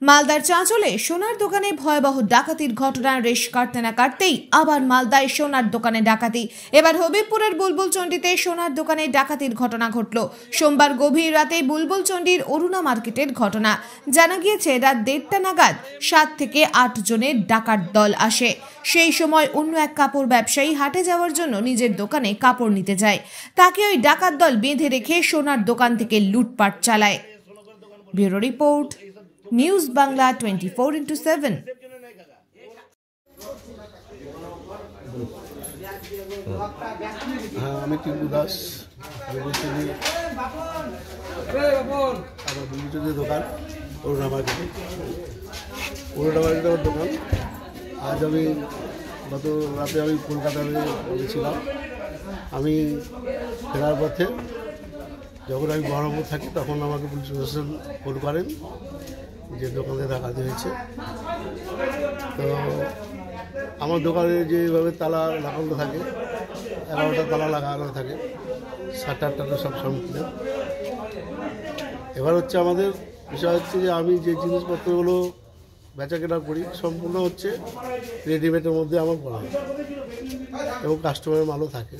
মালদার চাঁচলে সোনার দোকানে ভয়াবহ ডাকাতির ঘটনার রেশ কাটতে না কাটতেই আবার মালদায় সোনার দোকানে ডাকাতি। এবার হবিবপুরের বুলবুলচন্ডিতে সোনার দোকানে ডাকাতির ঘটনা ঘটল। সোমবার গভীর রাতে বুলবুলচন্ডির অরুণা মার্কেটের ঘটনা। জানা গিয়েছে রাত 1:30 নাগাদ 7 থেকে 8 জনের ডাকাত দল আসে। সেই সময় অন্য এক কাপড় ব্যবসায়ী হাটে যাওয়ার জন্য নিজের দোকানে কাপড় নিতে যায়। তাকে ওই ডাকাত দল বেঁধে রেখে সোনার দোকান থেকে লুটপাট চালায়। Bureau report, news Bangla 24x7। হ্যাঁ, আমি টিঙ্কু দাস। আমার বুলবুলচন্ডির দোকান অরুণা মার্কেটে। আমার দোকান। আজ আমি গত রাতে আমি কলকাতায় গেছিলাম। আমি ফেরার পথে যখন আমি বহরমপুর থাকি তখন আমাকে পুলিশ প্রশাসন ফোন করেন যে দোকানে ডাকাতি হয়েছে। তো আমার দোকানে যেভাবে তালা লাগানো থাকে, 11টা তালা লাগানো থাকে, 7টা 8টা সব সম্পূর্ণ। এবার হচ্ছে আমাদের বিষয় হচ্ছে যে আমি যে জিনিসপত্রগুলো বেচা কেনা করি সম্পূর্ণ হচ্ছে রেডিমেডের মধ্যে আমার করা হয় এবং কাস্টমারের মালও থাকে।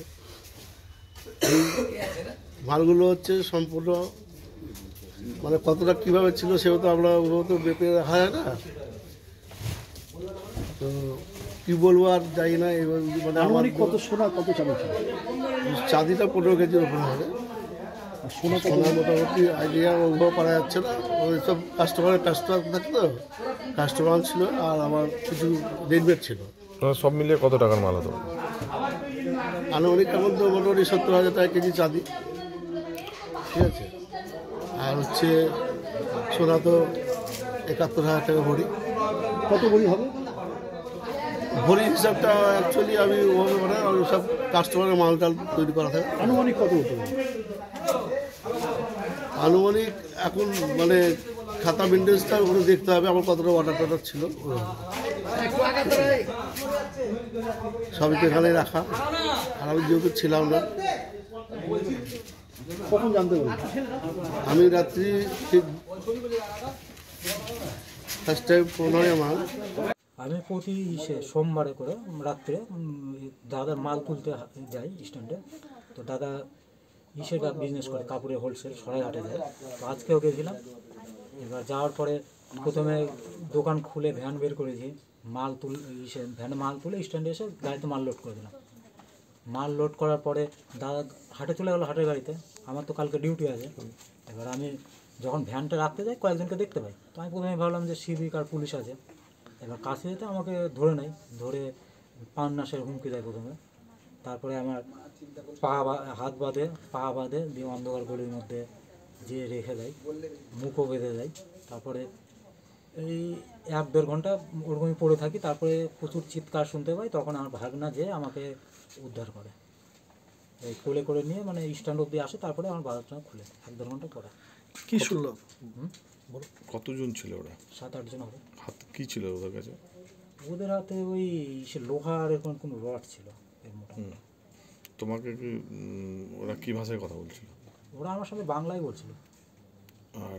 এই মালগুলো হচ্ছে সম্পূর্ণ মানে কতটা কীভাবে ছিল সেও তো আমরা ওগুলো তো বেপে রাখা যায় না। তো কী বলবো আর যাই না। এবার মানে আমার কত সোনা কত চাঁদি ছিল? চাঁদিটা 15 কেজির উপরে হবে। সোনা মোটামুটি আইডিয়া ওভাবে করা যাচ্ছে না। ওই সব কাস্টমার থাকে তো, কাস্টমার ছিল আর আমার কিছু রেডমেড ছিল। সব মিলিয়ে কত টাকার মাল হতো? আনুমানিক এখন তো মোটামুটি 70,000 টাকা কেজি চাঁদি, ঠিক আছে। আর হচ্ছে সোনা তো 71,000 টাকা ভরি। কত ভরি হবে? ভরি হিসাবটা অ্যাকচুয়ালি আমি ওভাবে মানে সব কাস্টমারের মালটাল তৈরি করা থাকে। আনুমানিক কত হতো? আনুমানিক এখন মানে খাতা মেনটেন্সটা ওগুলো দেখতে হবে আমার কতটা অর্ডার ছিল। সবই তো এখানে রাখা, আর আমি যেহেতু ছিলাম না। কখন জানতে পারি? আমি রাত্রি ঠিক ফার্স্ট টাইম 15 মাল। আমি প্রতি সোমবারে করে রাত্রে দাদার মাল তুলতে যাই স্ট্যান্ডে। তো দাদা বিজনেস করে কাপড়ের হোলসেল, সরাইহাটে যায়। তো আজকেও গেছিলাম। এবার যাওয়ার পরে প্রথমে দোকান খুলে ভ্যান বের করেছি, মাল ভ্যানে মাল তুলে স্ট্যান্ডে এসে গাড়িতে মাল লোড করে দিলাম। মাল লোড করার পরে দাদা হাটে চলে গেলো, হাটের গাড়িতে। আমার তো কালকে ডিউটি আছে। এবার আমি যখন ভ্যানটা রাখতে যাই কয়েকজনকে দেখতে পাই। তো আমি প্রথমে ভাবলাম যে সিভিক আর পুলিশ আছে। এবার কাছে যেতে আমাকে ধরে পান্নাসের হুমকি দেয় প্রথমে। তারপরে আমার পা বাঁধে দিয়ে অন্ধকার গলির মধ্যে যে রেখে দেয়, মুখও বেঁধে দেয়। তারপরে এই 1-1.5 ঘন্টা ওরকমই পড়ে থাকি। তারপরে প্রচুর চিৎকার শুনতে পাই। তখন আমার ভাগনা যে আমাকে উদ্ধার করে, এই কোলে করে নিয়ে মানে স্ট্যান্ড অব্দি আসে। তারপরে আমার বাজারটা খুলে 1-1.5 ঘন্টা পরে। কি শুনলো? কতজন ছিল ওরা? 7-8 জন হবে। হাত কি ছিল ওদের কাছে? ওদের হাতে ওই লোহার এরকম কোনো রড ছিল এর মোটামুটি। তোমাকে কি ওরা কি ভাষায় কথা বলছিল? ওরা আমার সাথে বাংলায় বলছিল। আর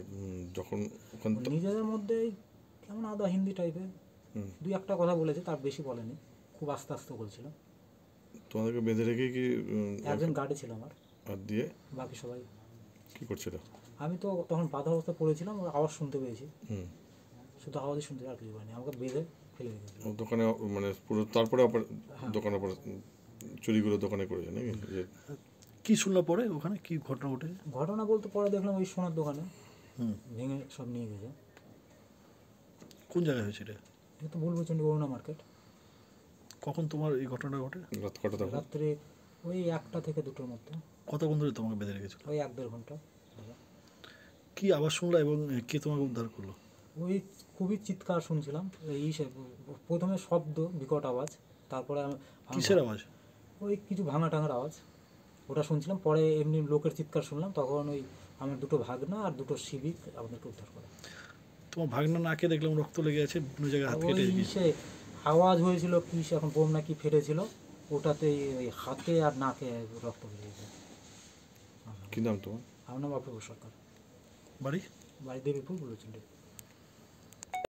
যখন ওখান নিজেদের মধ্যে কেমন আদা হিন্দি টাইপের 2-1টা কথা বলেছে, তার বেশি বলেনি। খুব আস্তে আস্তে বলছিল। তোমাদেরকে বেঁধে রেখে কি? একজন গার্ডে ছিল আমার, আর দিয়ে বাকি সবাই কি করছিল? আমি তো তখন বাধা অবস্থায় পড়েছিলাম, ওর আওয়াজ শুনতে পেয়েছি। শুধু আওয়াজই শুনতে, আর কিছু পাইনি। আমাকে বেঁধে ফেলে দিয়েছিল দোকানে, মানে পুরো। তারপরে দোকানে চুরিগুলো দোকানে করেছে নাকি? কি শুনলো পরে ওখানে কি ঘটনা ঘটে? ঘটনা বলতে পরে দেখলাম ওই সোনার দোকানে ভেঙে সব নিয়ে গেছে। কোন জায়গায় হয়েছে এটা? এটা তো বুলবুলচন্ডি অরুণা মার্কেট। কখন তোমার এই ঘটনাটা ঘটে? রাত কটা? রাত্রে ওই 1টা থেকে 2টোর মধ্যে। কতক্ষণ ধরে তোমাকে বেঁধে রেখেছিল? ওই 1-1.5 ঘন্টা। কি আওয়াজ শুনলা এবং কে তোমাকে উদ্ধার করলো? ওই খুবই চিৎকার শুনছিলাম। প্রথমে শব্দ, বিকট আওয়াজ। তারপরে কিসের আওয়াজ? ওই কিছু ভাঙা টাঙার আওয়াজ, ওটা শুনছিলাম। পরে এমনি লোকের চিৎকার শুনলাম। তখন ওই আমার 2টো ভাগনা আর 2টো সিভিক আমাদেরকে উদ্ধার করে। তোমার ভাগনা নাকে দেখলাম রক্ত লেগে আছে, বিভিন্ন জায়গায় হাত কেটে গেছে। আওয়াজ হয়েছিল কি এখন বোম নাকি ফেটেছিল, ওটাতেই ওই হাতে আর নাকে রক্ত বেরিয়েছে। কি নাম তোমার? আমার নাম অপূর্ব সরকার। বাড়ি দেবীপুর বুলবুলচন্ডি।